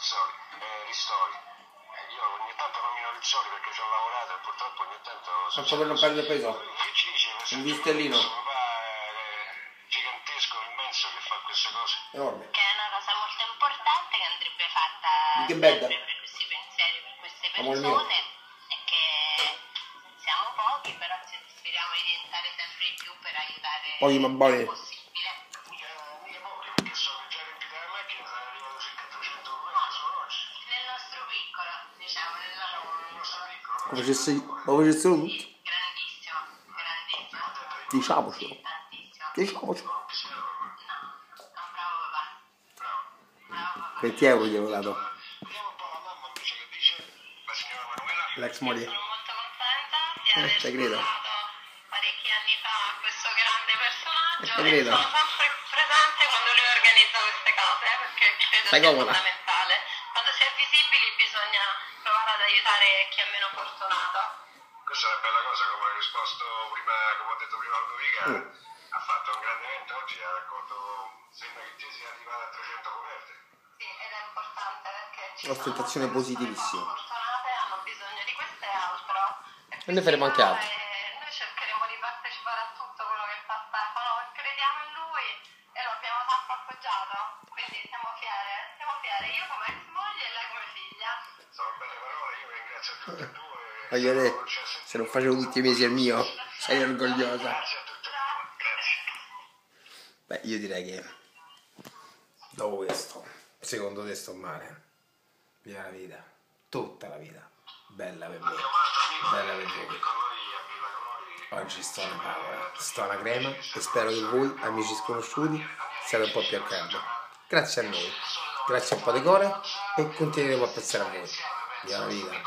Ristori. Io ogni tanto nomino Rizzoli perché ci ho lavorato e purtroppo ogni tanto... Faccio per non perdere peso. Che ci dice? Un bistellino. Questo papà gigantesco, immenso che fa queste cose. Enorme. Che è una cosa molto importante che andrebbe fatta Di che bella. sempre per questi pensieri, per queste Amor mio. persone, e che siamo pochi, però speriamo di diventare sempre di più per aiutare Pochi ma buoni. il possibile. Mica pochi, perché so che già riempita la macchina sono arrivato circa 300 km solo oggi. Nel nostro piccolo, diciamo, nel nostro Lo facessero tutti. grandissimo, grandissimo. Diciamocelo. Tantissimo. Diciamocelo. No, è un bravo papà. Bravo papà. 20 euro gli avevo dato. Vediamo un po' la mamma invece che dice la signora Manuela. L'ex moglie. Sono molto contenta di aver ci credo. sposato parecchi anni fa questo grande personaggio Ci e credo. sono sempre presente quando lui organizza queste cose perché credo Stai sia comoda. fondamentale. Quando si è visibili bisogna provare ad aiutare chi è meno fortunato. Questa è una bella cosa, come ha risposto prima, come ho detto prima Ludovica, ha fatto un grande evento oggi, ha raccolto, sembra che già sia arrivata a 300 coperte. Sì, ed è importante perché ci Ostentazione sono molte persone positivissima. poco fortunate, hanno bisogno di questo e altro. E ne faremo anche altro. Noi cercheremo di partecipare a tutto quello che fa Stefano, crediamo in lui e lo abbiamo tanto appoggiato, quindi siamo fiere, io come ex moglie e lei come figlia. Sono belle parole, io vi ringrazio a tutti e due. Voglio dire, se non facevo tutti i mesi al mio, sei orgogliosa. Grazie a tutti e due, grazie. Beh, io direi che dopo questo, secondo te sto male. Via la vita, tutta la vita, bella per me, bella per voi. Oggi sto una favola, sto una crema e spero che voi, amici sconosciuti, siate un po' più a caldo. Grazie a noi, grazie a un po' di cuore e continueremo a pensare a voi. Via la vita.